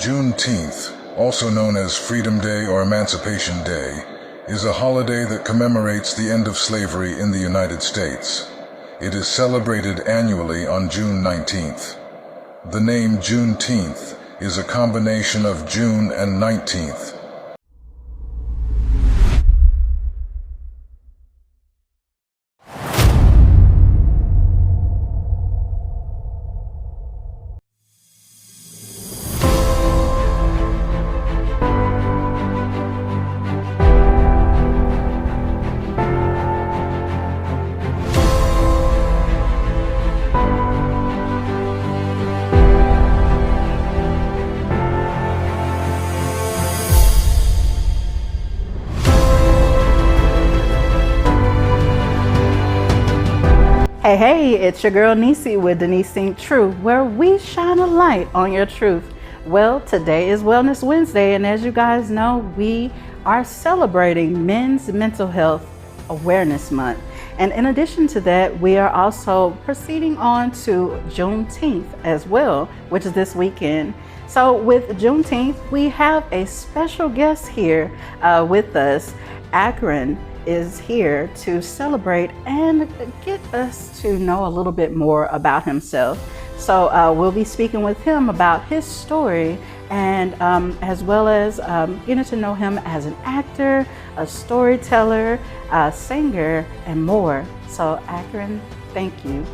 Juneteenth, also known as Freedom Day or Emancipation Day, is a holiday that commemorates the end of slavery in the United States. It is celebrated annually on June 19th. The name Juneteenth is a combination of June and 19th. Hey, it's your girl NeCee with Deniese IncTru, where we shine a light on your truth. Well, today is Wellness Wednesday, and as you guys know, we are celebrating Men's Mental Health Awareness Month. And in addition to that, we are also proceeding on to Juneteenth as well, which is this weekend. So with Juneteenth, we have a special guest here with us. Akron is here to celebrate and get us to know a little bit more about himself. So we'll be speaking with him about his story and as well as getting to know him as an actor, a storyteller, a singer, and more. So Akron, thank you.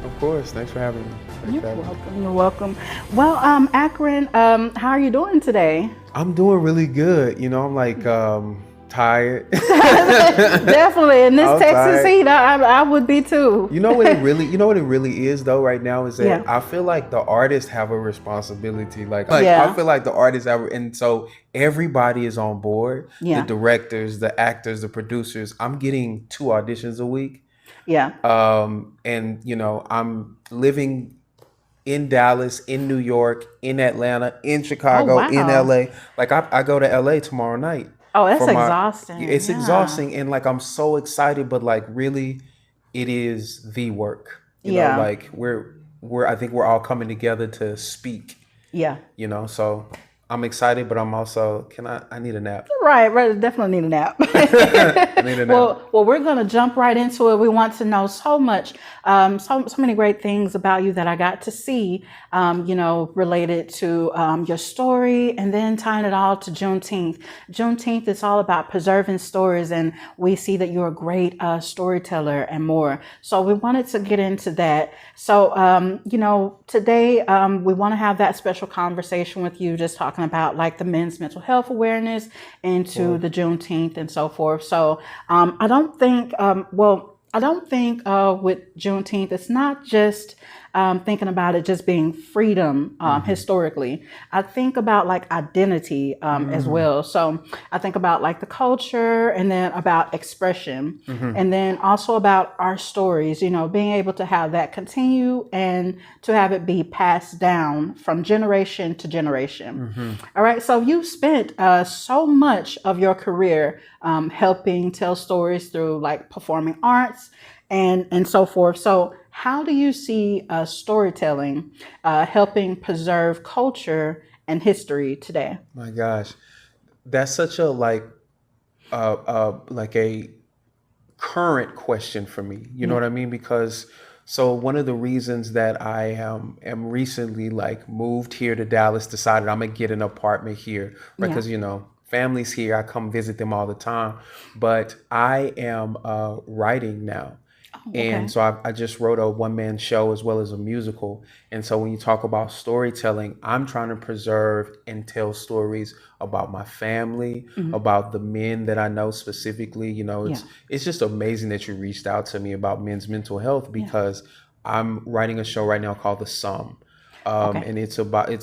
Of course, thanks for having me. You're welcome. Well, Akron, how are you doing today? I'm doing really good. You know, I'm like tired. Definitely in this Texas heat, I would be too. You know what it really is though right now is that I feel like the artists have a responsibility. I feel like the artists have, and so everybody is on board. The directors, the actors, the producers. I'm getting 2 auditions a week. And you know, I'm living in Dallas, in New York, in Atlanta, in Chicago, in LA. Like I go to LA tomorrow night. Oh, that's exhausting. It's exhausting, and like I'm so excited, but like really, it is the work. You know, like I think we're all coming together to speak. Yeah. You know, so I'm excited, but I'm also I need a nap. Right, definitely need a nap. I need a nap. Well, we're gonna jump right into it. We want to know so much, so many great things about you that I got to see, you know, related to your story, and then tying it all to Juneteenth. Juneteenth is all about preserving stories, and we see that you're a great storyteller and more. So we wanted to get into that. So, you know, today we want to have that special conversation with you, just talking about like the men's mental health awareness into the Juneteenth and so forth. So I don't think with Juneteenth, it's not just thinking about it just being freedom historically. I think about like identity as well. So I think about like the culture, and then about expression, and then also about our stories, you know, being able to have that continue and to have it be passed down from generation to generation. All right. So you spent so much of your career helping tell stories through like performing arts and so forth. So how do you see storytelling helping preserve culture and history today? My gosh, that's such a like a current question for me. You know what I mean? Because so one of the reasons that I am recently like moved here to Dallas, decided I'm gonna get an apartment here, right? Because you know, family's here. I come visit them all the time, but I am writing now. And so I just wrote a one-man show as well as a musical. And so when you talk about storytelling, I'm trying to preserve and tell stories about my family, about the men that I know specifically. You know, it's just amazing that you reached out to me about men's mental health, because I'm writing a show right now called The Sum. And it's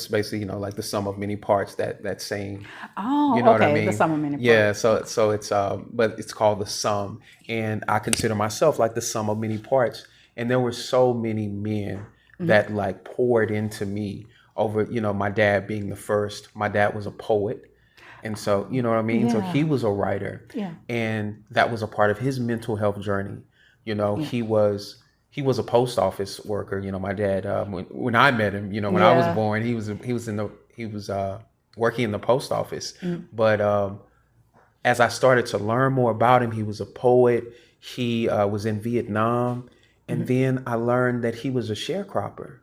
basically, you know, like the sum of many parts, that saying. Oh, you know what I mean? The sum of many parts. Yeah, so it's but it's called The Sum, and I consider myself like the sum of many parts. And there were so many men that like poured into me over, you know, my dad being the first. My dad was a poet. And so, you know what I mean? So he was a writer, and that was a part of his mental health journey. You know, he was a post office worker. You know, my dad, when I met him, you know, when I was born, he was in working in the post office. But as I started to learn more about him, he was a poet. He was in Vietnam. And then I learned that he was a sharecropper.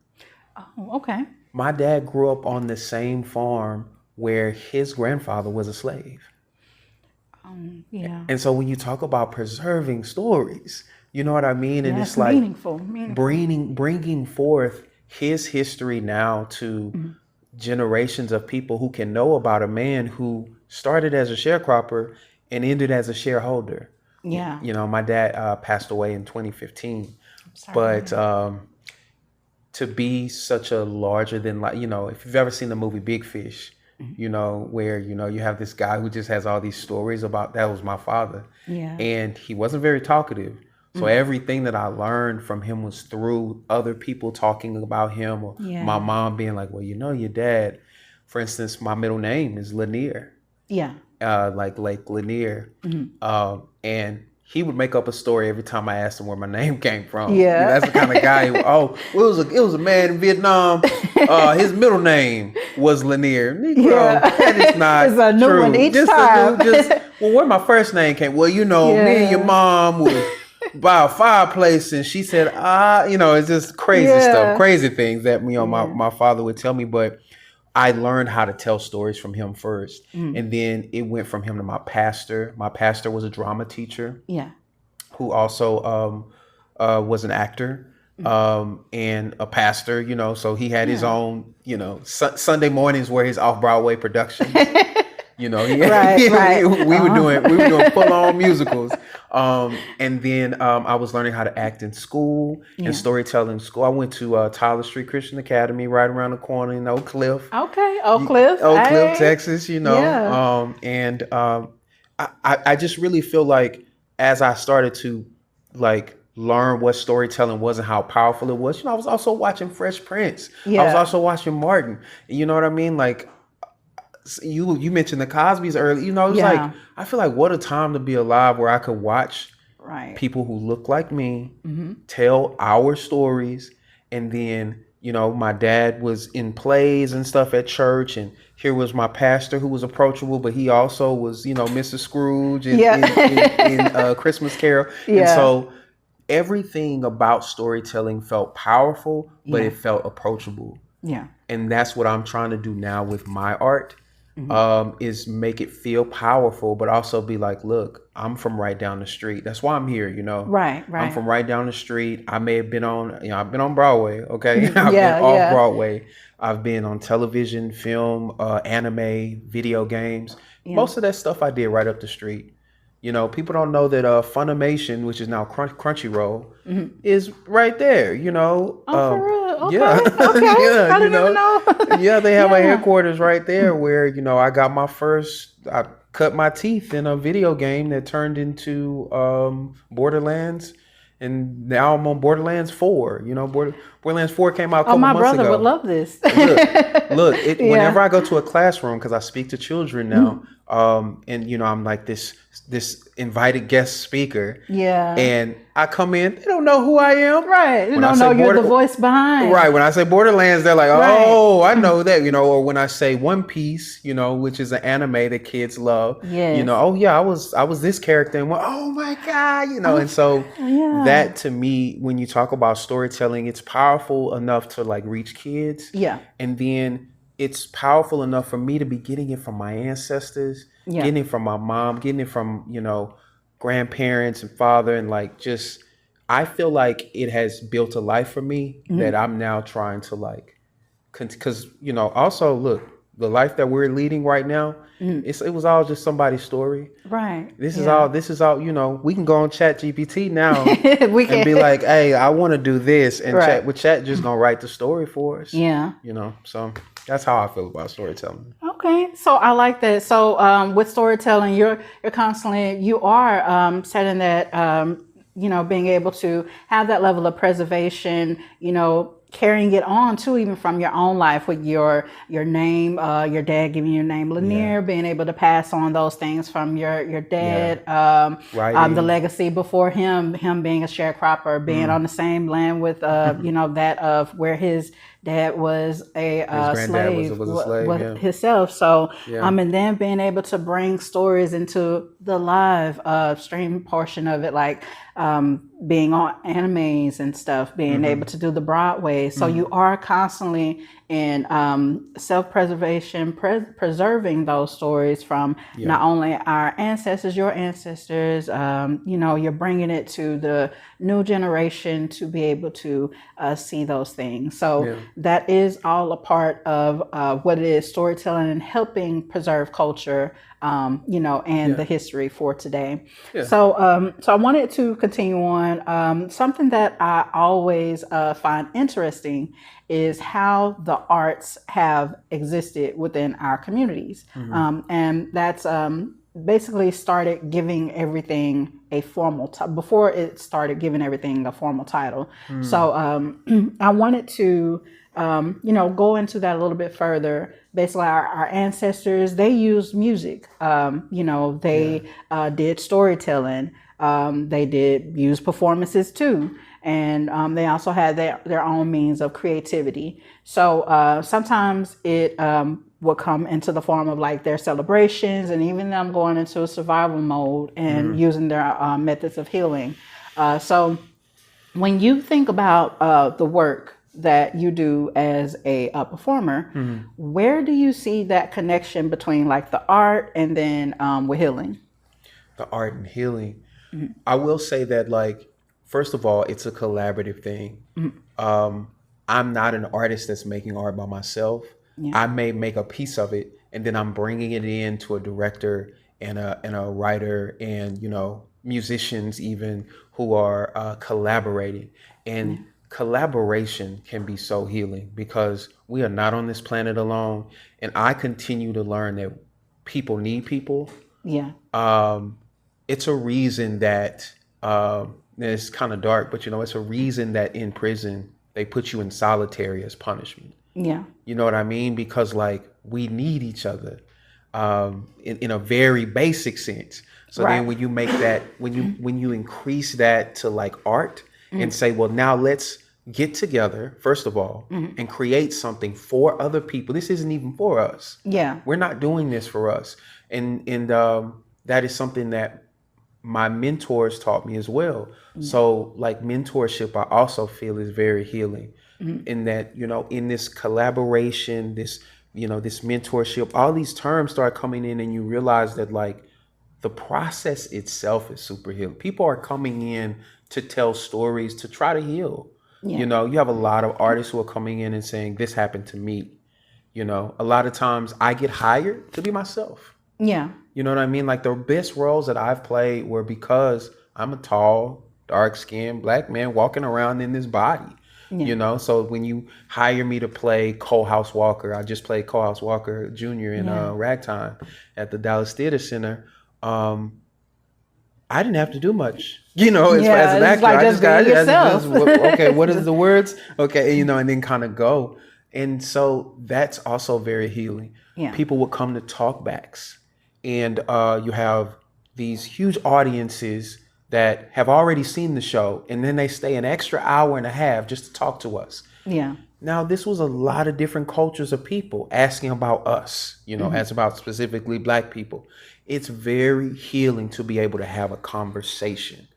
Oh, okay. My dad grew up on the same farm where his grandfather was a slave. Yeah. And so when you talk about preserving stories, you know what I mean? And That's it's like meaningful. bringing forth his history now to generations of people who can know about a man who started as a sharecropper and ended as a shareholder. Yeah. You know, my dad passed away in 2015, Sorry. but to be such a larger than life, you know, if you've ever seen the movie Big Fish, you know, where, you know, you have this guy who just has all these stories about, that was my father. Yeah. And he wasn't very talkative. So everything that I learned from him was through other people talking about him, or my mom being like, well, you know, your dad, for instance, my middle name is Lanier. Yeah. Like Lake Lanier. And he would make up a story every time I asked him where my name came from. Yeah. You know, that's the kind of guy who, it was a man in Vietnam. His middle name was Lanier. Negro, that is not It's a new true. one each time. Well, where my first name came. Well, you know, me and your mom was by a fireplace, and she said, you know, it's just crazy stuff, crazy things that, you know, my father would tell me. But I learned how to tell stories from him first. And then it went from him to my pastor. My pastor was a drama teacher. Yeah. Who also was an actor and a pastor, you know, so he had his own, you know, Sunday mornings were his off-Broadway productions. You know, we were doing full-on musicals. And then I was learning how to act in school and storytelling in school. I went to Tyler Street Christian Academy right around the corner in Oak Cliff. Okay, Oak Cliff. Texas, you know. Yeah. I just really feel like as I started to like learn what storytelling was and how powerful it was, you know, I was also watching Fresh Prince. I was also watching Martin. You know what I mean? Like, you mentioned the Cosbys earlier, you know, it was like, I feel like what a time to be alive where I could watch people who look like me tell our stories. And then, you know, my dad was in plays and stuff at church, and here was my pastor who was approachable, but he also was, you know, Mr. Scrooge in Christmas Carol. And so everything about storytelling felt powerful, but it felt approachable. Yeah. And that's what I'm trying to do now with my art. Is make it feel powerful, but also be like, look, I'm from right down the street. That's why I'm here, you know. Right. I'm from right down the street. I may have been on, you know, I've been on Broadway, okay? I've been off Broadway. I've been on television, film, anime, video games. Most of that stuff I did right up the street. You know, people don't know that Funimation, which is now Crunchyroll, is right there, you know. Oh, for real? Okay. Yeah. Okay. Yeah, I didn't even know. Yeah, they have a headquarters right there where, you know, I cut my teeth in a video game that turned into Borderlands. And now I'm on Borderlands 4. You know, Borderlands 4 came out a couple months ago. My brother would love this. Look, whenever I go to a classroom, because I speak to children now, and, you know, I'm like this invited guest speaker. Yeah. And I come in, they don't know who I am. Right. They don't know you're the voice behind. Right. When I say Borderlands, they're like, oh, I know that, you know. Or when I say One Piece, you know, which is an anime that kids love. Yeah. You know, oh yeah, I was this character, and oh my God, you know. And so that, to me, when you talk about storytelling, it's powerful enough to like reach kids. Yeah. And then it's powerful enough for me to be getting it from my ancestors, getting it from my mom, getting it from, you know, grandparents and father, and like just, I feel like it has built a life for me that I'm now trying to like, because, you know, also look, the life that we're leading right now, it was all just somebody's story. Right. This is all, you know, we can go on Chat GPT now and be like, hey, I want to do this. And Chat just going to write the story for us. Yeah. You know, so that's how I feel about storytelling. Okay. So I like that. So with storytelling, you're constantly, you are setting that, you know, being able to have that level of preservation, you know, carrying it on too, even from your own life with your name, your dad giving you your name, Lanier, being able to pass on those things from your dad, the legacy before him being a sharecropper, being on the same land with, you know, that of where his dad was a His granddad was slave was a slave. Yeah. himself. So, Yeah. and then being able to bring stories into the live stream portion of it, like being on animes and stuff, being able to do the Broadway. So you are constantly in self-preservation, preserving those stories from not only our ancestors, your ancestors, you're bringing it to the new generation to be able to see those things. So that is all a part of what it is, storytelling and helping preserve culture, and the history for today. So I wanted to continue on. Something that I always find interesting is how the arts have existed within our communities. And that's basically started giving everything a formal before it started giving everything a formal title. So I wanted to go into that a little bit further. Basically, our ancestors, they used music. They did storytelling. They did use performances too. And they also had their own means of creativity. So sometimes it would come into the form of like their celebrations, and even them going into a survival mode and using their methods of healing. So when you think about the work that you do as a performer, where do you see that connection between like the art and then with healing? The art and healing. I will say that, like, first of all, it's a collaborative thing. I'm not an artist that's making art by myself. I may make a piece of it, and then I'm bringing it in to a director and a writer and, musicians even who are collaborating. And collaboration can be so healing because we are not on this planet alone. And I continue to learn that people need people. Yeah. It's a reason that it's kind of dark, but it's a reason that in prison they put you in solitary as punishment. Yeah. You know what I mean? Because like we need each other in a very basic sense. So then when you make that, when you increase that to like art and say, well, now let's get together, first of all, and create something for other people. This isn't even for us. Yeah. We're not doing this for us. And that is something that my mentors taught me as well. So like mentorship, I also feel is very healing in that, in this collaboration, this mentorship, all these terms start coming in and you realize that like the process itself is super healing. People are coming in to tell stories, to try to heal. You have a lot of artists who are coming in and saying, this happened to me. A lot of times I get hired to be myself. Yeah. You know what I mean? Like the best roles that I've played were because I'm a tall, dark-skinned Black man walking around in this body. So when you hire me to play Cole House Walker, I just played Cole House Walker Jr. in Ragtime at the Dallas Theater Center. I didn't have to do much, as an actor. Like I just okay, what is the words? Okay, and then kind of go. And so that's also very healing. Yeah. People will come to talkbacks, and you have these huge audiences that have already seen the show, and then they stay an extra hour and a half just to talk to us. Yeah. Now, this was a lot of different cultures of people asking about us, as about specifically Black people. It's very healing to be able to have a conversation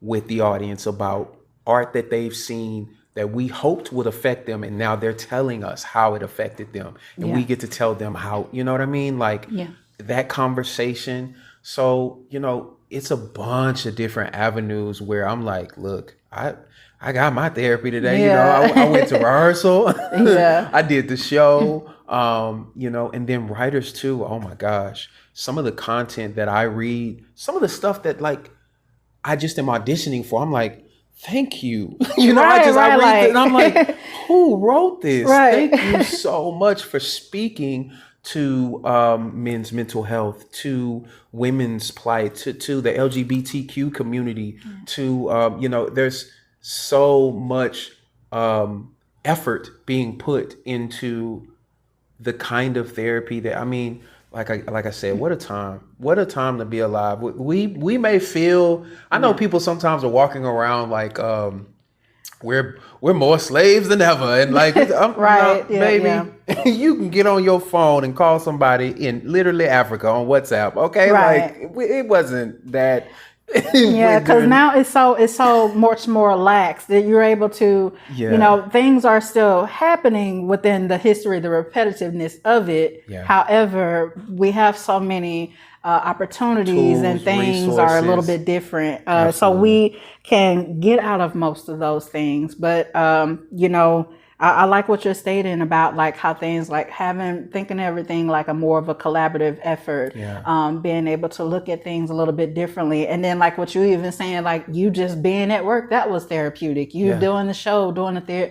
with the audience about art that they've seen that we hoped would affect them, and now they're telling us how it affected them, and we get to tell them how, you know what I mean? Like that conversation. So, it's a bunch of different avenues where I'm like, look, I got my therapy today. I went to rehearsal. I did the show, and then writers too. Oh my gosh. Some of the content that I read, some of the stuff that like I just am auditioning for, I'm like, thank you. I read it and I'm like, who wrote this? Thank you so much for speaking to men's mental health, to women's plight, to the LGBTQ community, to there's so much effort being put into the kind of therapy that, I mean, like I said, what a time to be alive. We may feel, I know people sometimes are walking around like we're more slaves than ever, and like, Right. no, Yeah, baby, you can get on your phone and call somebody in literally Africa on WhatsApp. Okay, Right. like it wasn't that. Yeah, because during- now it's so much more lax that you're able to, Yeah. things are still happening within the history, the repetitiveness of it. Yeah. However, we have so many opportunities and Tools, things are a little resources. bit different. So Absolutely. we can get out of most of those things. But, I like what you're stating about like how things like thinking everything like a more of a collaborative effort, Yeah. being able to look at things a little bit differently. And then like what you even saying, like you just being at work, that was therapeutic. You Yeah. doing the show, doing the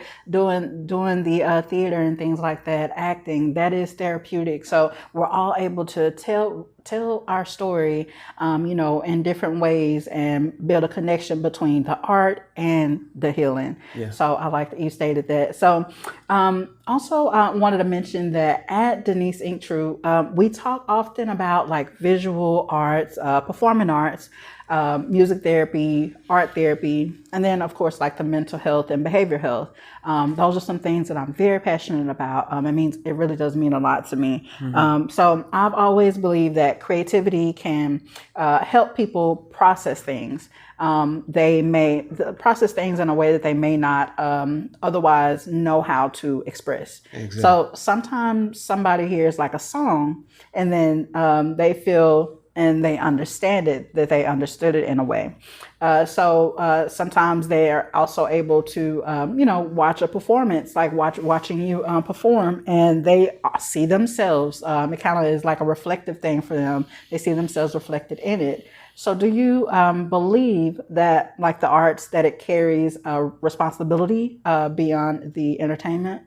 theater and things like that, acting, that is therapeutic. So we're all able to tell our story, in different ways and build a connection between the art and the healing. Yeah. So I like that you stated that. So also wanted to mention that at Deniese IncTru, we talk often about like visual arts, performing arts, music therapy, art therapy, and then of course like the mental health and behavior health. Those are some things that I'm very passionate about. It really does mean a lot to me. So I've always believed that creativity can help people process things. They may process things in a way that they may not otherwise know how to express. Exactly. So sometimes somebody hears like a song and then they feel and they understand it, that they understood it in a way. So sometimes they're also able to, watch a performance, like watching you perform, and they see themselves. It kind of is like a reflective thing for them. They see themselves reflected in it. So do you believe that, like the arts, that it carries a responsibility beyond the entertainment?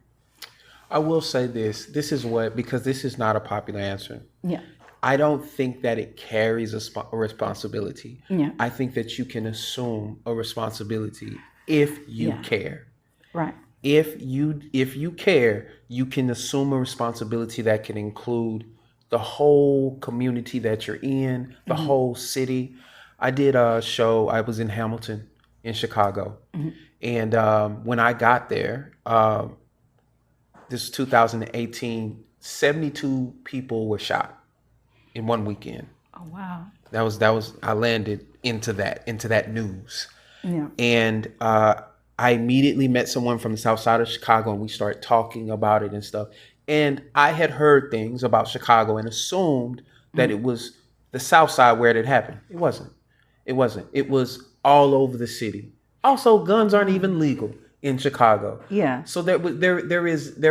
I will say this. Because this is not a popular answer. Yeah. I don't think that it carries a responsibility. Yeah. I think that you can assume a responsibility if you care. Right. If you care, you can assume a responsibility that can include the whole community that you're in, the whole city. I did a show. I was in Hamilton, in Chicago, and when I got there, this is 2018. 72 people were shot in one weekend. Oh wow. That was I landed into that news. Yeah. And I immediately met someone from the south side of Chicago, and we started talking about it and stuff. And I had heard things about Chicago and assumed that it was the south side where it had happened. It wasn't. It was all over the city. Also, guns aren't even legal in Chicago. Yeah. So there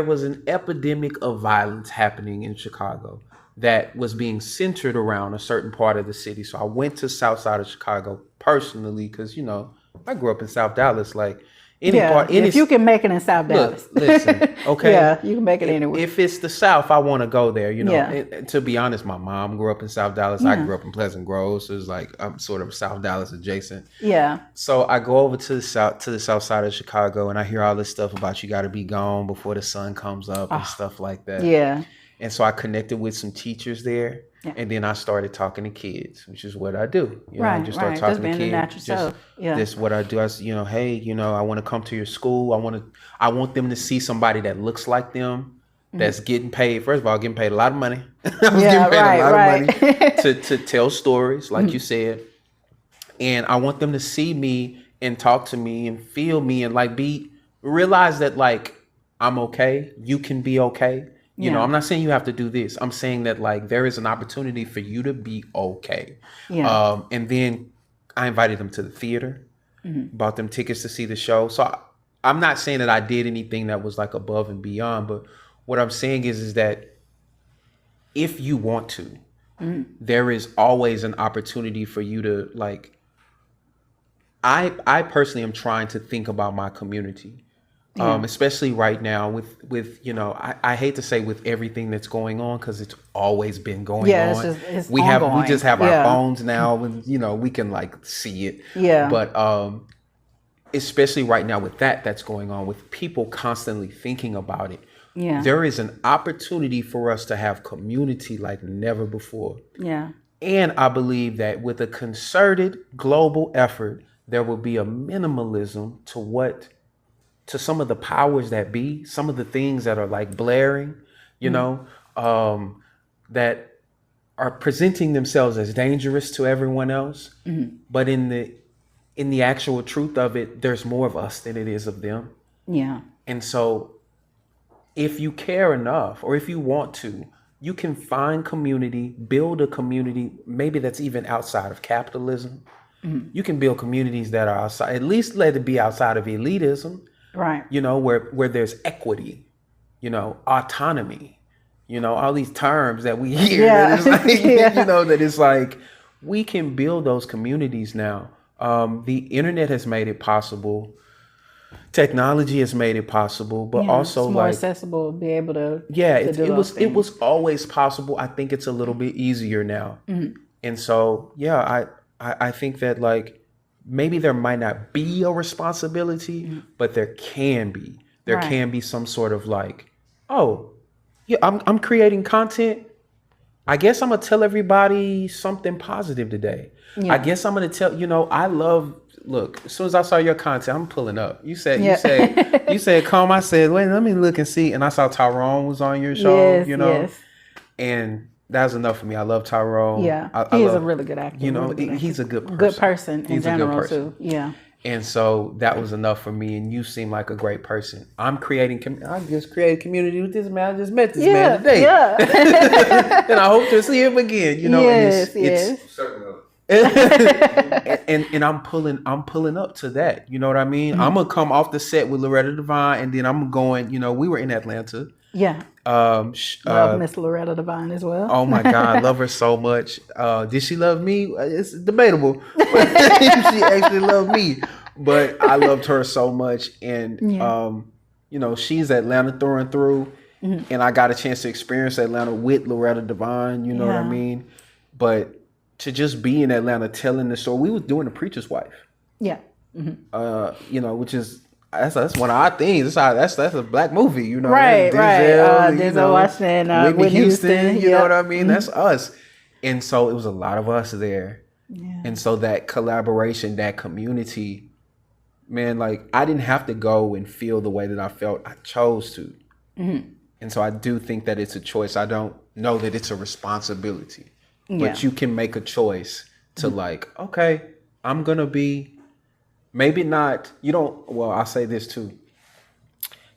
was an epidemic of violence happening in Chicago that was being centered around a certain part of the city. So I went to south side of Chicago personally because, I grew up in South Dallas. Like if you can make it in South Dallas. Listen, okay? Yeah, you can make it anywhere. If it's the South, I want to go there, Yeah. And to be honest, my mom grew up in South Dallas. I grew up in Pleasant Grove, so it's like I'm sort of South Dallas adjacent. Yeah. So I go over to the south side of Chicago, and I hear all this stuff about you got to be gone before the sun comes up and stuff like that. Yeah. And so I connected with some teachers there, and then I started talking to kids, which is what I do. I just start talking Just being to the kids. natural self. Yeah. This is what I do. Hey, I want to come to your school. I want them to see somebody that looks like them, that's getting paid. First of all, getting paid a lot of money. I was getting paid a lot of money to tell stories, like you said. And I want them to see me and talk to me and feel me and like realize that like I'm okay. You can be okay. I'm not saying you have to do this. I'm saying that like there is an opportunity for you to be okay. Yeah. And then I invited them to the theater, bought them tickets to see the show. So I'm not saying that I did anything that was like above and beyond, but what I'm saying is that if you want to, there is always an opportunity for you to like. I personally am trying to think about my community. Especially right now with I hate to say with everything that's going on because it's always been going on. It's we ongoing. just have our phones now and we can like see it. Yeah. But especially right now with that's going on with people constantly thinking about it. Yeah. There is an opportunity for us to have community like never before. Yeah. And I believe that with a concerted global effort, there will be a minimalism to what to some of the powers that be, some of the things that are like blaring, you know, that are presenting themselves as dangerous to everyone else. But in the actual truth of it, there's more of us than it is of them. Yeah. And so if you care enough, or if you want to, you can find community, build a community, maybe that's even outside of capitalism. You can build communities that are outside, at least let it be outside of elitism, Right. you know, where there's equity, you know, autonomy, you know, all these terms that we hear, that it's like, you know, that it's like, we can build those communities now. The internet has made it possible. Technology has made it possible, but also it's more like accessible, be able to it was always possible. I think it's a little bit easier now. And so I think that like maybe there might not be a responsibility, but there can be. There can be some sort of like, oh, yeah, I'm creating content. I guess I'm gonna tell everybody something positive today. I guess I'm gonna tell, you know, look, as soon as I saw your content, I'm pulling up. You said, come. I said, wait, let me look and see. And I saw Tyrone was on your show, you know, and that was enough for me. I love Tyrone. Yeah, he's a really good actor. You know, he's a good person. Good person in He's general a good person. too. Yeah. And so that was enough for me. And you seem like a great person. I just created community with this man. I just met this man today. Yeah. And I hope to see him again. You know, it's certainly. and I'm pulling up to that. You know what I mean? I'm gonna come off the set with Loretta Devine, and then I'm going. You know, we were in Atlanta. Yeah. Love Miss Loretta Devine as well. Oh my God, I love her so much. Did she love me? It's debatable. She actually loved me, but I loved her so much. And you know, she's Atlanta through and through, and I got a chance to experience Atlanta with Loretta Devine. You know what I mean? But to just be in Atlanta telling the story, we was doing The Preacher's Wife. Yeah. You know, which is. That's one of our things. That's a black movie, you know. Right, Denzel Washington, Whitney Houston. You know what I mean? That's us. And so it was a lot of us there. Yeah. And so that collaboration, that community, man, like I didn't have to go and feel the way that I felt. I chose to. And so I do think that it's a choice. I don't know that it's a responsibility, but you can make a choice to like, okay, I'm gonna be. Maybe not, I'll say this too.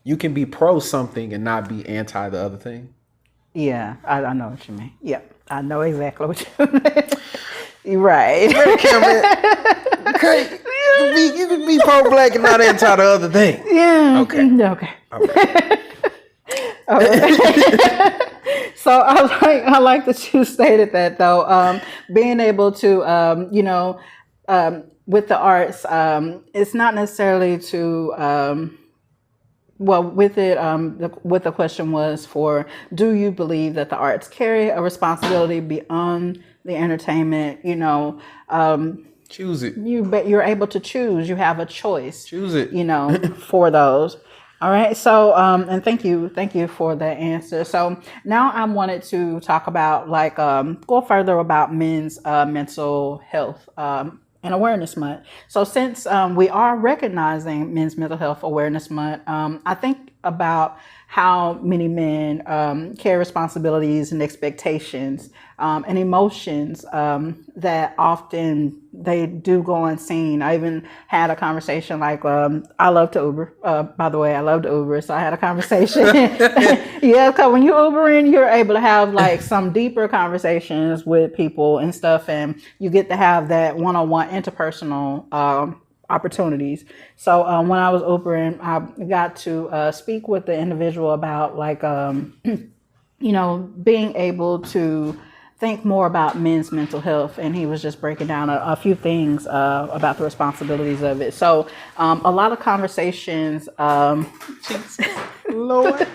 You can be pro something and not be anti the other thing. Yeah, I know what you mean. Yeah, I know exactly what you mean. You're right. Okay. You can be pro black and not anti the other thing. Yeah. Okay. All right. So I like that you stated that though. Being able to, with the arts, it's not necessarily to, what the question was for, do you believe that the arts carry a responsibility beyond the entertainment, choose it. You're able to choose, you have a choice. Choose it. For those. All right. So, and thank you for that answer. So now I wanted to talk about go further about men's mental health, and Awareness Month. So since we are recognizing Men's Mental Health Awareness Month, I think about how many men carry responsibilities and expectations and emotions that often they do go unseen. I even had a conversation I love to Uber. By the way, I love to Uber. So I had a conversation. Yeah, because when you Ubering, you're able to have some deeper conversations with people and stuff. And you get to have that one-on-one interpersonal opportunities. So when I was Ubering, I got to speak with the individual about being able to think more about men's mental health, and he was just breaking down a few things about the responsibilities of it. So a lot of conversations. Lord.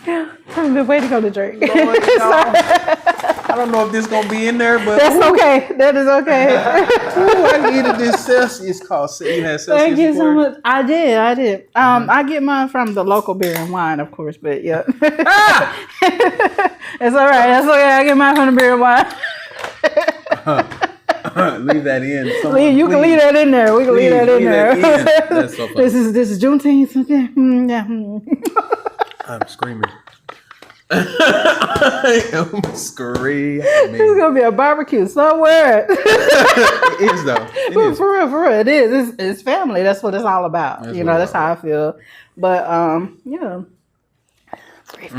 Yeah, good way to go to drink. Lord, I don't know if this is gonna be in there, but that's okay. That is okay. I needed this Celsius call. You had Celsius. Thank you so much. I did. I get mine from the local beer and wine, of course, but yeah. It's all right. That's okay. I get mine from the beer and wine. Leave that in. You can leave that in there. We can leave that in there. That's so funny. This is Juneteenth. Okay. Yeah. I'm screaming. I am screaming. There's gonna be a barbecue somewhere. It is though. It is. For real. It is. It's family. That's what it's all about. That's how I feel. But yeah. Brief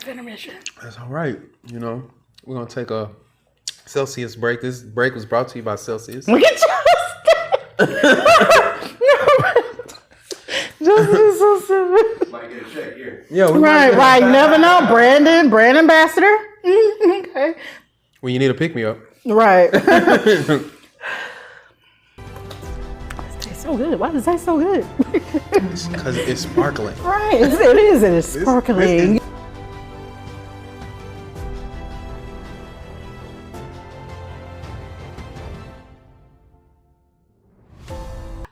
intermission. That's all right. We're gonna take a Celsius break. This break was brought to you by Celsius. Look at Just is so silly. Might get a check here. Yeah, right. You never know. Brand ambassador. Okay. When you need a pick me up. Right. It tastes so good. Why does it taste so good? Because it's sparkling. Right. It is. It is sparkling.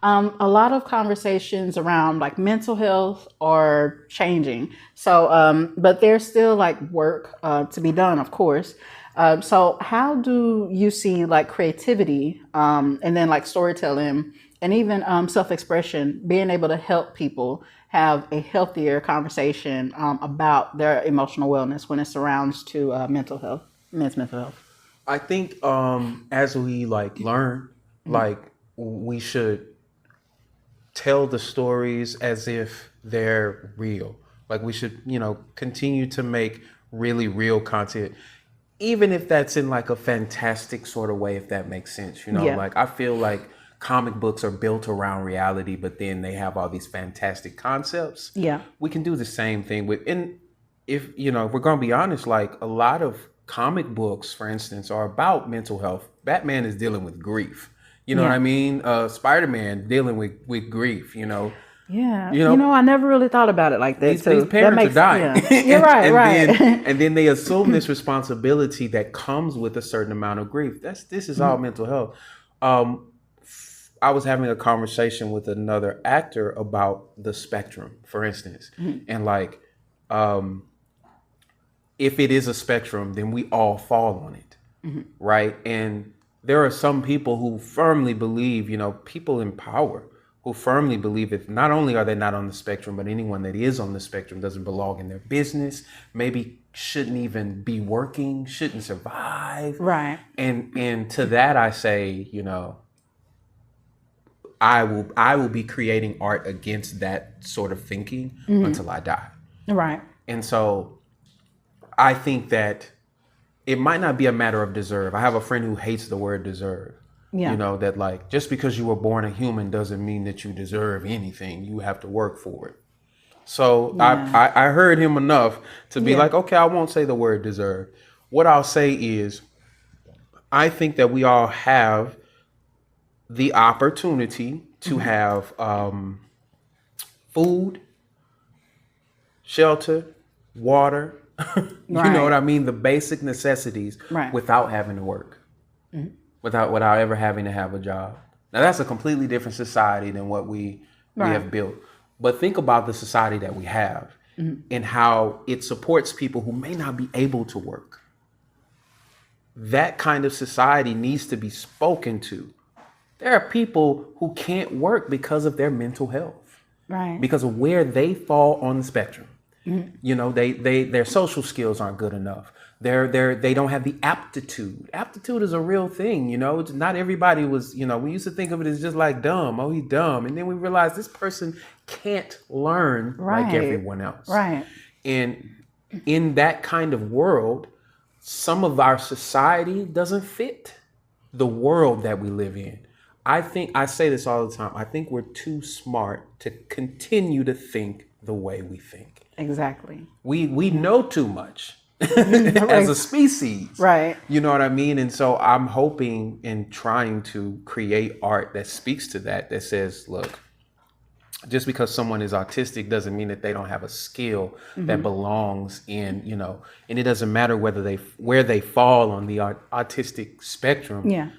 A lot of conversations around like mental health are changing. So, but there's still like work to be done, of course. So how do you see like creativity and then like storytelling and even self-expression being able to help people have a healthier conversation about their emotional wellness when it surrounds to men's mental health? I think as we like learn, like we should tell the stories as if they're real. Like we should, continue to make really real content, even if that's in like a fantastic sort of way, if that makes sense. Like I feel like comic books are built around reality, but then they have all these fantastic concepts. Yeah. We can do the same thing if we're going to be honest, like a lot of comic books, for instance, are about mental health. Batman is dealing with grief. You know what I mean? Spider-Man dealing with grief, Yeah. I never really thought about it like that. These parents are dying. Yeah. You're right. And then they assume this responsibility that comes with a certain amount of grief. This is all mental health. I was having a conversation with another actor about the spectrum, for instance. And like, if it is a spectrum, then we all fall on it. Right? And there are some people who firmly believe, people in power who firmly believe that not only are they not on the spectrum, but anyone that is on the spectrum doesn't belong in their business, maybe shouldn't even be working, shouldn't survive. Right. And to that I say, I will be creating art against that sort of thinking until I die. Right. And so I think that it might not be a matter of deserve. I have a friend who hates the word deserve. Yeah. That like, just because you were born a human doesn't mean that you deserve anything. You have to work for it. So I heard him enough to be like, okay, I won't say the word deserve. What I'll say is, I think that we all have the opportunity to have food, shelter, water, you know what I mean? The basic necessities without having to work, without ever having to have a job. Now that's a completely different society than what we have built. But think about the society that we have and how it supports people who may not be able to work. That kind of society needs to be spoken to. There are people who can't work because of their mental health, because of where they fall on the spectrum. Their social skills aren't good enough. They don't have the aptitude. Aptitude is a real thing. It's not everybody was. We used to think of it as just like dumb. Oh, he's dumb, and then we realized this person can't learn like everyone else. Right. And in that kind of world, some of our society doesn't fit the world that we live in. I say this all the time. I think we're too smart to continue to think the way we think. Exactly. We know too much as a species. Right. You know what I mean? And so I'm hoping and trying to create art that speaks to that says, look, just because someone is autistic doesn't mean that they don't have a skill that belongs in, and it doesn't matter where they fall on the autistic spectrum. Yeah.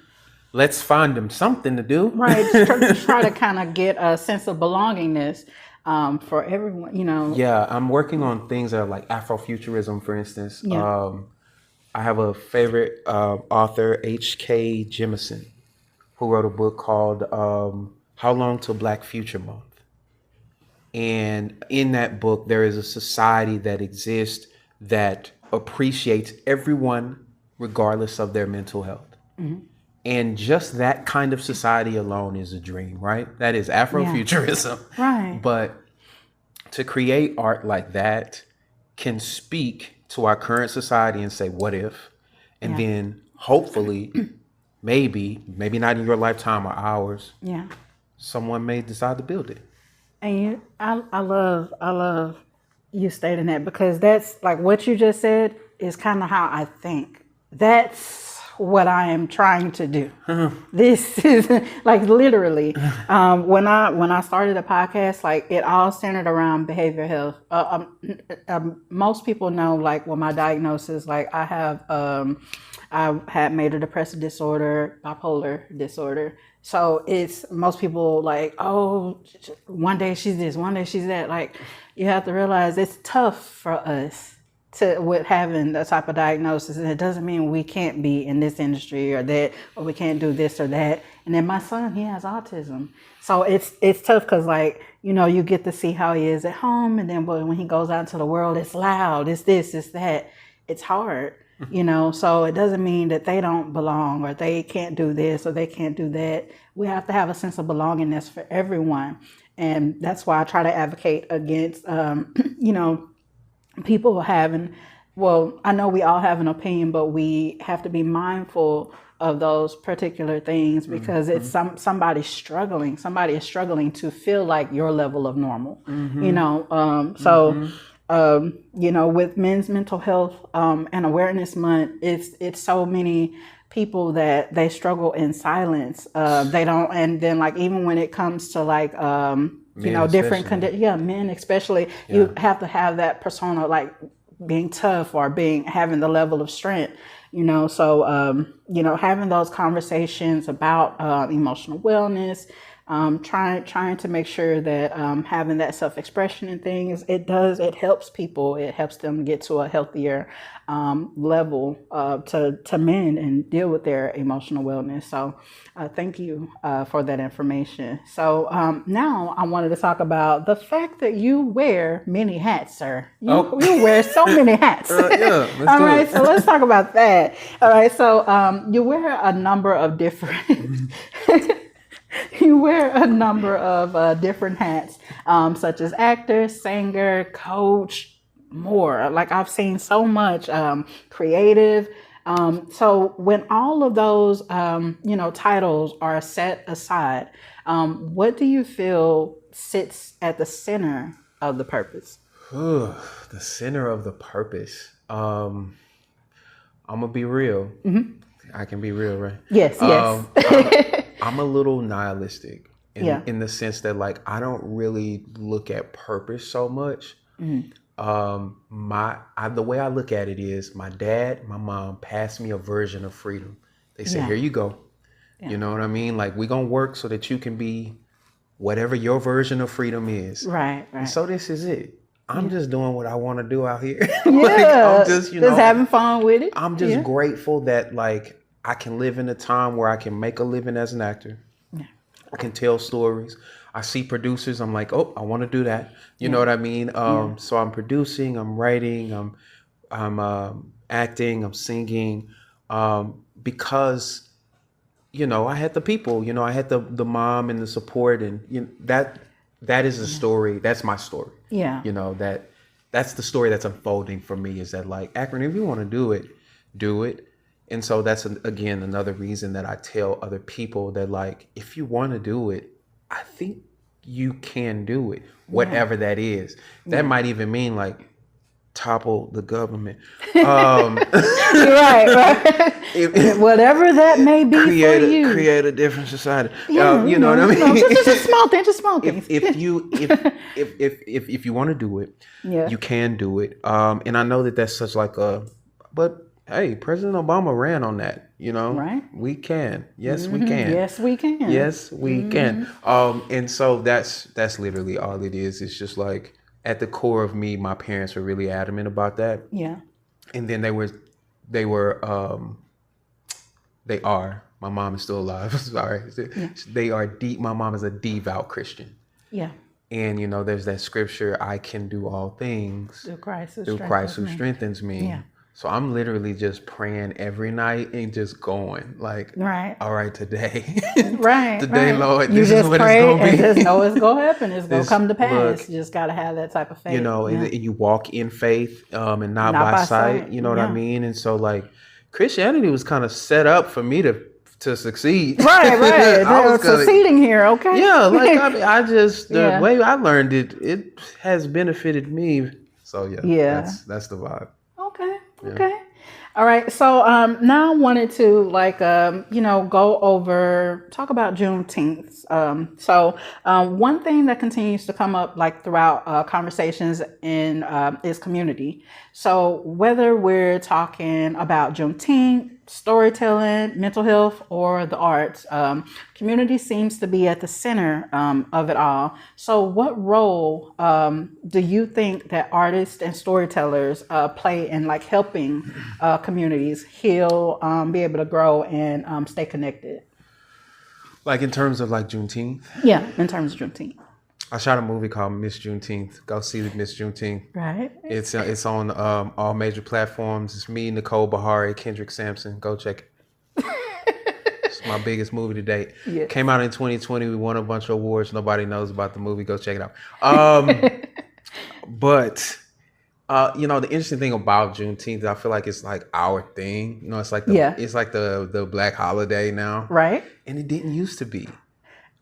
Let's find them something to do. Right. Try to kind of get a sense of belongingness for everyone, Yeah, I'm working on things that are like Afrofuturism, for instance. Yeah. I have a favorite author, H.K. Jemisin, who wrote a book called How Long Till Black Future Month. And in that book, there is a society that exists that appreciates everyone regardless of their mental health. And just that kind of society alone is a dream, right? That is Afrofuturism. Right. But to create art like that can speak to our current society and say, what if? And then hopefully, maybe not in your lifetime or ours, Yeah. someone may decide to build it. And I love you stating that, because that's like what you just said is kind of how I think. That's what I am trying to do. This is like literally when I started a podcast, like it all centered around behavioral health. Most people know, like, well, my diagnosis, like I had major depressive disorder, bipolar disorder. So it's most people like, oh, one day she's this, one day she's that. Like, you have to realize it's tough for us with having that type of diagnosis, and it doesn't mean we can't be in this industry or that, or we can't do this or that. And then my son, he has autism, so it's tough because, like, you know, you get to see how he is at home, and then when he goes out into the world, it's loud, it's this, it's that. It's hard, you know. So it doesn't mean that they don't belong or they can't do this or they can't do that. We have to have a sense of belongingness for everyone, and that's why I try to advocate against, you know, people having, well, I know we all have an opinion, but we have to be mindful of those particular things, because it's somebody is struggling to feel like your level of normal, you know. You know, with Men's Mental Health and Awareness Month, it's so many people that they struggle in silence. They don't, and then like even when it comes to like you know, different conditions. Yeah, men especially. Yeah. You have to have that persona, like being tough or having the level of strength, you know. So, you know, having those conversations about emotional wellness, trying to make sure that having that self-expression and things, it helps people. It helps them get to a healthier level to mend and deal with their emotional wellness. So thank you for that information. So now I wanted to talk about the fact that you wear many hats, sir. You wear so many hats. Yeah, all right, so let's talk about that. All right, so you wear a number of different you wear a number of different hats, such as actor, singer, coach, more. Like, I've seen so much creative. So when all of those, you know, titles are set aside, what do you feel sits at the center of the purpose? The center of the purpose. I'm gonna be real. I can be real, right? Yes, yes. I'm a little nihilistic in the sense that, like, I don't really look at purpose so much. The way I look at it is, my dad, my mom passed me a version of freedom. They said, here you go. Yeah. You know what I mean? Like, we're going to work so that you can be whatever your version of freedom is. Right. And so this is it. I'm just doing what I want to do out here. Yeah. Like, I'm just, you know, just having fun with it. I'm just grateful that, like, I can live in a time where I can make a living as an actor. Yeah. I can tell stories. I see producers. I'm like, oh, I want to do that. You know what I mean? So I'm producing, I'm writing, I'm acting, I'm singing, because, you know, I had the people, you know, I had the mom and the support, and you know, that is a story. That's my story. Yeah. You know, that's the story that's unfolding for me, is that, like, Akron, if you want to do it, do it. And so that's, again, another reason that I tell other people that, like, if you want to do it, I think you can do it, whatever that is. That might even mean, like, topple the government. Right. Whatever that may be for you. Create a different society. You know what I mean? Just small things. If you want to do it, you can do it. And I know that that's such like but hey, President Obama ran on that, you know? Right. We can. Yes, we can. Yes, we can. Yes, we can. And so that's literally all it is. It's just like, at the core of me, my parents were really adamant about that. Yeah. And then they were they were they are. My mom is still alive. Sorry. Yeah. They are deep. My mom is a devout Christian. Yeah. And, you know, there's that scripture, I can do all things Through Christ who strengthens me. Yeah. So I'm literally just praying every night and just going like, Right. all right, today. Right. Today, right. Lord, You this just is what pray it's going to and be. just know it's going to happen. It's going to come to pass. Look, You just got to have that type of faith. you know, and you walk in faith and not by sight. You know what I mean? And so like Christianity was kind of set up for me to succeed. Right. I was succeeding here. Okay. Yeah. Like I just, the way I learned it has benefited me. So yeah. That's the vibe. Okay. Yeah. Okay. All right. So now I wanted to go over, talk about Juneteenth. So one thing that continues to come up like throughout conversations is community. So whether we're talking about Juneteenth, storytelling, mental health, or the arts, community seems to be at the center of it all. So what role do you think that artists and storytellers play in like helping communities heal, be able to grow, and stay connected? Like in terms of like Juneteenth? Yeah, in terms of Juneteenth. I shot a movie called Miss Juneteenth. Go see the Miss Juneteenth. Right. It's on all major platforms. It's me, Nicole Bahari, Kendrick Sampson. Go check it. It's my biggest movie to date. Yes. Came out in 2020. We won a bunch of awards. Nobody knows about the movie. Go check it out. But you know, the interesting thing about Juneteenth, I feel like it's like our thing. You know, it's like the Black holiday now. Right. And it didn't used to be.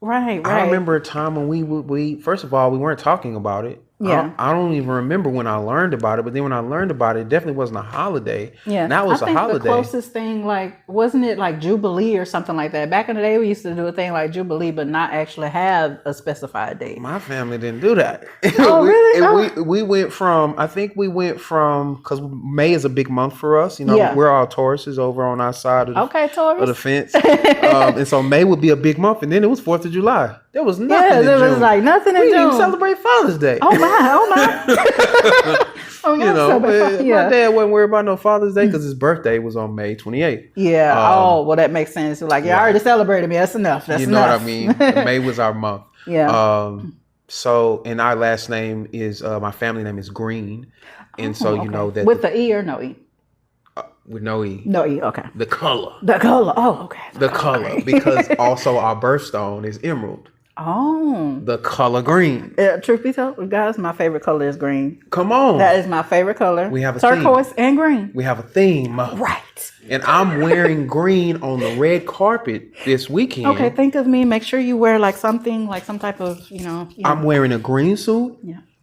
Right. I remember a time when we first of all, we weren't talking about it. Yeah. I don't even remember when I learned about it, but then when I learned about it, it definitely wasn't a holiday. Yeah. Now it's a holiday. The closest thing, like, wasn't it like Jubilee or something like that? Back in the day, we used to do a thing like Jubilee, but not actually have a specified date. My family didn't do that. Oh, really? We went from, because May is a big month for us. You know, we're all Tauruses over on our side of the fence. And so May would be a big month, and then it was 4th of July. There was nothing in June. There was like nothing in June. We didn't even celebrate Father's Day. Oh my. You know, my dad wasn't worried about no Father's Day because his birthday was on May 28th. Yeah. Well, that makes sense. Like, I already celebrated me. That's enough. That's enough. You know what I mean? May was our month. Yeah. So, and our last name is, my family name is Green. And so, you know that. With the E or no E? With no E. No E, okay. The color. The color. Oh, okay. The color. Because also our birthstone is emerald. Oh. The color green. Truth be told, guys, my favorite color is green. Come on. That is my favorite color. We have a turquoise theme. And green. We have a theme. Right. And I'm wearing green on the red carpet this weekend. Okay, think of me. Make sure you wear like something, like some type of, I'm wearing a green suit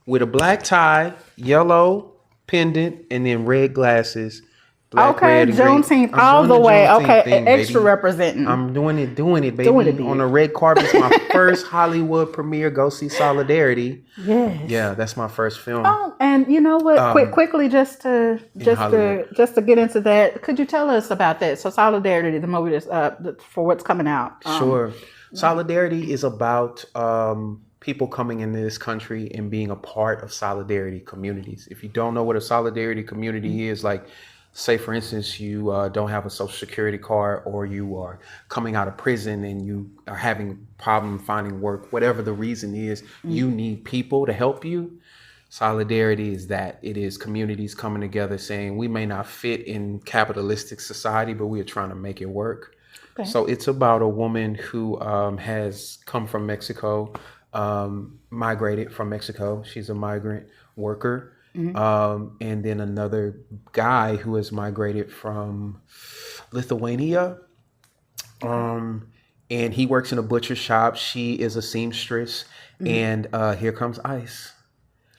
with a black tie, yellow pendant, and then red glasses. Black, red, Juneteenth all the way. Okay, thing, extra baby. Representing. I'm doing it, baby. On the red carpet. It's my first Hollywood premiere. Go see Solidarity. Yes. Yeah, that's my first film. Oh, and you know what? Quickly, just to get into that, could you tell us about that? So, Solidarity, the movie that's for what's coming out. Sure. Solidarity is about people coming into this country and being a part of solidarity communities. If you don't know what a solidarity community is, like, say, for instance, you don't have a social security card, or you are coming out of prison and you are having problem finding work, whatever the reason is, you need people to help you. Solidarity is that. It is communities coming together saying, we may not fit in capitalistic society, but we are trying to make it work. Okay. So it's about a woman who has come from Mexico, migrated from Mexico. She's a migrant worker. Mm-hmm. And then another guy who has migrated from Lithuania. And he works in a butcher shop. She is a seamstress. And here comes ICE.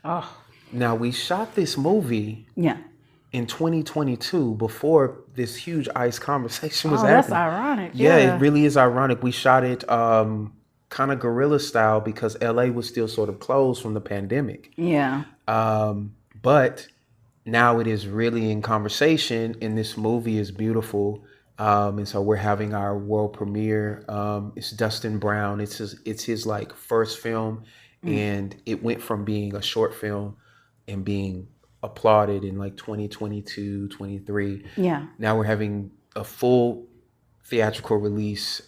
Oh. Now, we shot this movie in 2022 before this huge ICE conversation was happening. That's ironic. Yeah, it really is ironic. We shot it kind of guerrilla style because LA was still sort of closed from the pandemic. Yeah. But now it is really in conversation, and this movie is beautiful. And so we're having our world premiere. It's Dustin Brown. It's his like first film, and it went from being a short film and being applauded in like 2022, 23. Yeah. Now we're having a full theatrical release.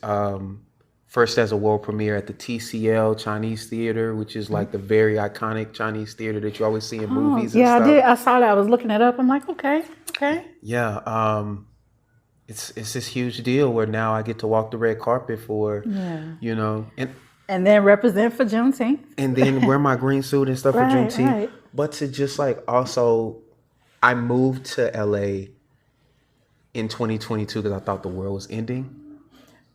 First as a world premiere at the TCL Chinese Theater, which is like the very iconic Chinese theater that you always see in movies and Yeah, stuff. I did. I saw that. I was looking it up. I'm like, okay. Yeah. It's this huge deal where now I get to walk the red carpet for, you know, And then represent for Juneteenth. and then wear my green suit and stuff for Juneteenth. Right. But to just like also, I moved to LA in 2022 because I thought the world was ending.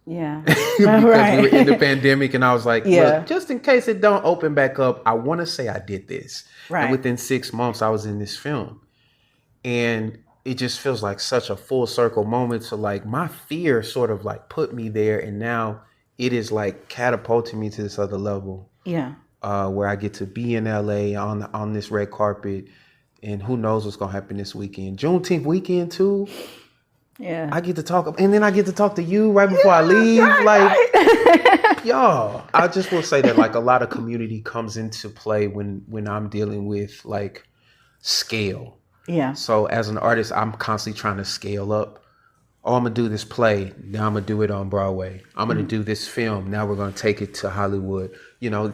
Yeah. Because we were in the pandemic, and I was like, Yeah. look, just in case it don't open back up, I want to say I did this. Right. And within 6 months, I was in this film. And it just feels like such a full circle moment to like my fear sort of like put me there. And now it is like catapulting me to this other level. Yeah. Where I get to be in LA on this red carpet. And who knows what's going to happen this weekend. Juneteenth weekend too. Yeah. I get to talk, and then I get to talk to you right before I leave. Y'all, I just will say that like a lot of community comes into play when I'm dealing with like scale. Yeah. So as an artist, I'm constantly trying to scale up. Oh, I'm gonna do this play. Now I'm gonna do it on Broadway. I'm gonna do this film. Now we're gonna take it to Hollywood. You know,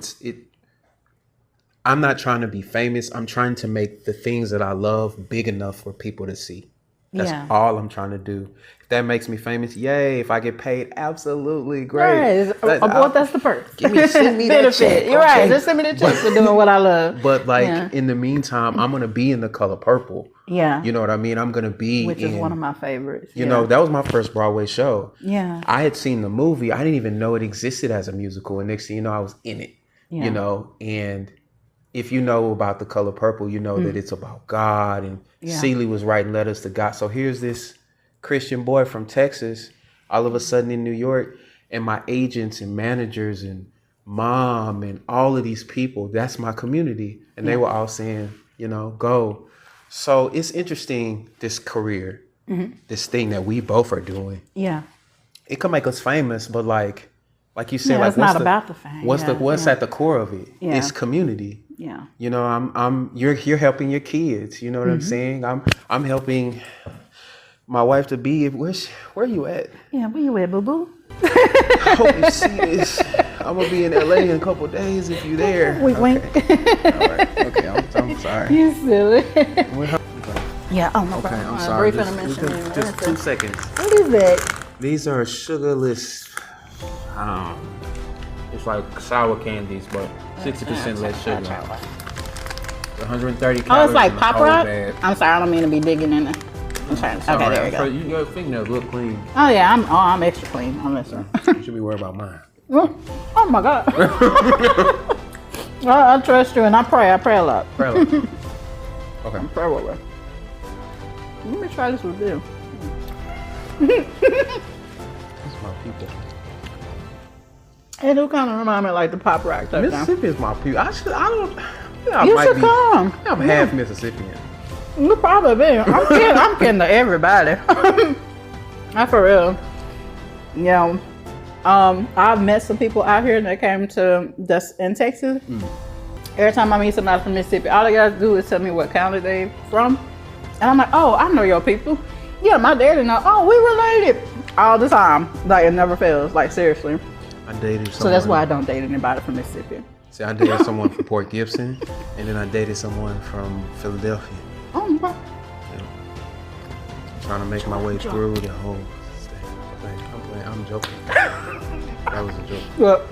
I'm not trying to be famous. I'm trying to make the things that I love big enough for people to see. That's all I'm trying to do. If that makes me famous, yay. If I get paid, absolutely great. Right. That's the perk. Send me that check. You're right. Just send me the check for doing what I love. But like in the meantime, I'm gonna be in The Color Purple. Yeah. You know what I mean? I'm gonna be Which is one of my favorites. You know, that was my first Broadway show. Yeah. I had seen the movie. I didn't even know it existed as a musical. And next thing you know, I was in it. Yeah. You know, and if you know about The Color Purple, you know that it's about God, and Celie was writing letters to God. So here's this Christian boy from Texas, all of a sudden in New York, and my agents and managers and mom and all of these people, that's my community. And they were all saying, you know, go. So it's interesting, this career, this thing that we both are doing. Yeah. It could make us famous, but like you said, like it's not about the fame. What's at the core of it? Yeah. It's community. Yeah. You know, you're helping your kids. You know what I'm saying? I'm helping my wife to be. Where are you at? Yeah, where you at, boo boo? I hope you see this. I'm gonna be in LA in a couple days if you there. Wink, wink. All right. Okay. I'm sorry. You silly. Yeah. Oh no Okay. problem. I'm sorry. Brief Just 2 seconds. What is that? These are sugarless. It's like sour candies, but 60% less sugar. 130 calories. Oh, it's like in the Pop whole Rock? bag. I'm sorry, I don't mean to be digging in it. I'm trying. Okay, there we go. Your fingernails look clean. Oh yeah, I'm extra clean. I'm listening. You should be worried about mine. Oh my God. I trust you and I pray a lot. Pray a lot. Okay. Pray with her. Let me try this with you. This is my people. It do kind of remind me like the Pop Rock type. Mississippi is my people. I should come. I'm half Mississippian. You probably be. I'm kidding to everybody. Not for real. Yeah. I've met some people out here that came to that's in Texas. Every time I meet somebody from Mississippi, all they gotta do is tell me what county they from. And I'm like, oh, I know your people. Yeah, my daddy know. Oh, we related. All the time. Like, it never fails. Like, seriously. I dated someone. So that's why I don't date anybody from Mississippi. See, I dated someone from Port Gibson, and then I dated someone from Philadelphia. Oh, my. Trying to make my way through the whole state. I'm joking. That was a joke. Well,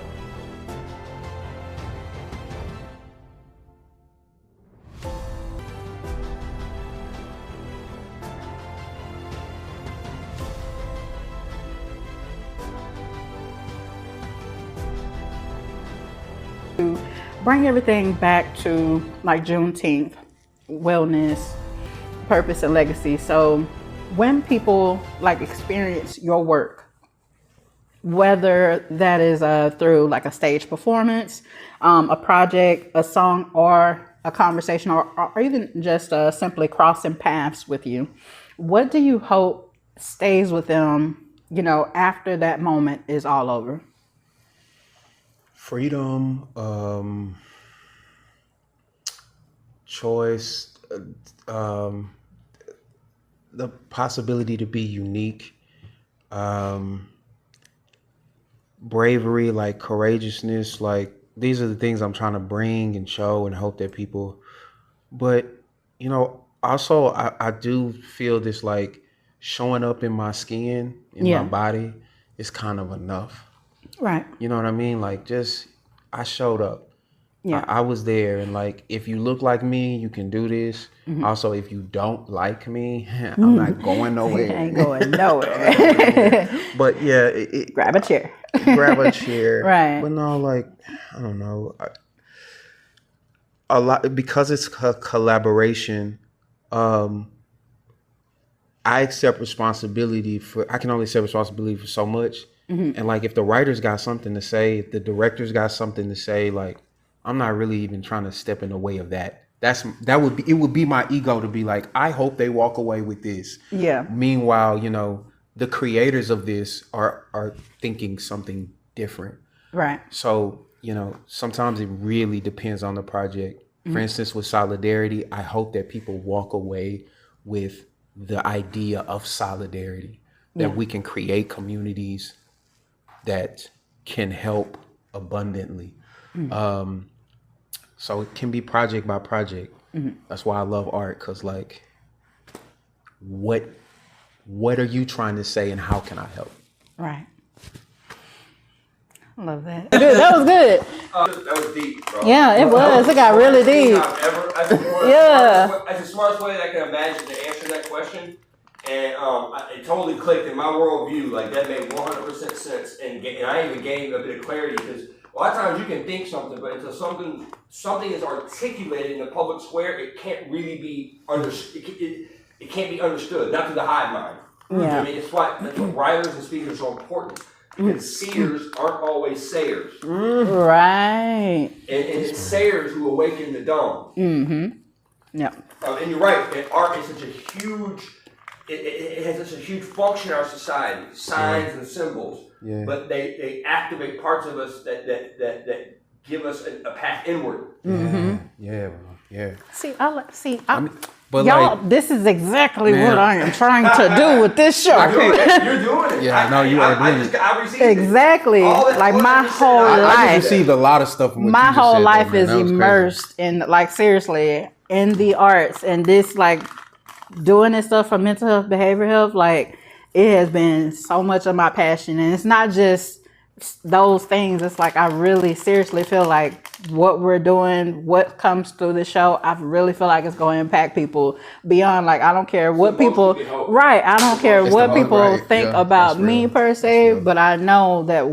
to bring everything back to like Juneteenth, wellness, purpose, and legacy. So when people like experience your work, whether that is through like a stage performance, a project, a song, or a conversation, or even just simply crossing paths with you, what do you hope stays with them, you know, after that moment is all over? Freedom, choice, the possibility to be unique, bravery, like courageousness, like these are the things I'm trying to bring and show and hope that people, but you know, also I do feel this like showing up in my skin, in my body is kind of enough. Right. You know what I mean? Like just, I showed up. Yeah. I was there, and like, if you look like me, you can do this. Also, if you don't like me, I'm not going nowhere. Ain't going nowhere. But yeah, Grab a chair. grab a chair. Right. But no, like, I don't know. A lot, because it's a collaboration. I accept responsibility for. I can only accept responsibility for so much. And like, if the writers got something to say, if the directors got something to say, like, I'm not really even trying to step in the way of that. It would be my ego to be like, I hope they walk away with this. Yeah. Meanwhile, you know, the creators of this are thinking something different. Right. So, you know, sometimes it really depends on the project. For instance, with Solidarity, I hope that people walk away with the idea of solidarity, that we can create communities that can help abundantly. So it can be project by project. That's why I love art, because like, what are you trying to say and how can I help? Right. I love that. Good. That was good. That was deep, bro. Yeah, it was. It got really deep. That's the smartest way that I can imagine to answer that question. And it totally clicked in my worldview. Like, that made 100% sense. And I even gained a bit of clarity, because a lot of times you can think something, but until something is articulated in the public square, it can't really be understood. It can't be understood, not through the hive mind. Yeah. I mean, that's why writers and speakers are so important. Because seers aren't always sayers. Right. And it's sayers who awaken the dumb. Yeah. And you're right. And art is such a huge. It has such a huge function in our society. Signs and symbols. Yeah. But they activate parts of us that give us a path inward. Yeah. But y'all, like, this is exactly what I am trying to do with this show. You're doing it. Yeah, no, you are doing it. I received Exactly. Like my whole I life. just received a lot of stuff from what My you just whole said, life though, man. is That was immersed in, like, seriously, in the arts, and this, like, doing this stuff for mental health, behavioral health, like, it has been so much of my passion. And it's not just those things. It's like, I really seriously feel like what we're doing, what comes through the show, I really feel like it's going to impact people beyond, like, I don't care what people, right, I don't care what people think about me per se, but I know that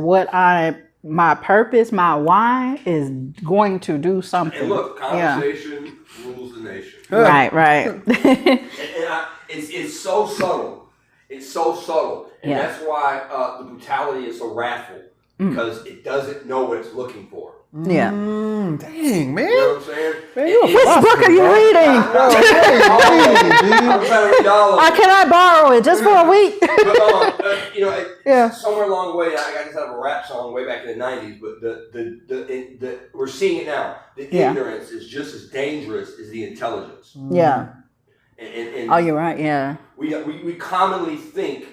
my purpose, my why is going to do something. And look, conversation rules the nation. Right. It's so subtle. It's so subtle. And that's why the brutality is so wrathful. Because it doesn't know what it's looking for. Yeah. Dang, man. You know what I'm saying? Which book are you reading? I'm trying to read all of it. Can I borrow it just for a week? But, somewhere along the way, I got this out of a rap song way back in the 90s, but we're seeing it now. The ignorance is just as dangerous as the intelligence. Yeah. And oh, you're right, yeah. We commonly think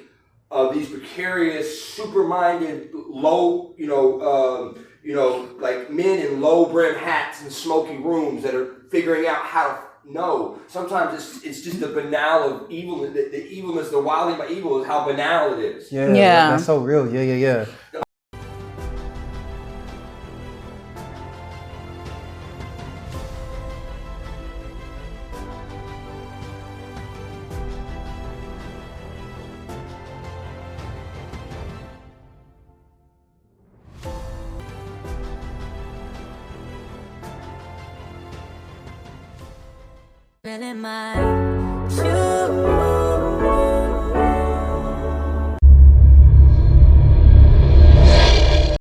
of these precarious, super-minded, low, like men in low-brim hats and smoky rooms that are figuring out how to know. Sometimes it's just the banal of evil. The evilness, the wild thing about evil is how banal it is. Yeah. That's so real. Yeah. Feeling my shoes.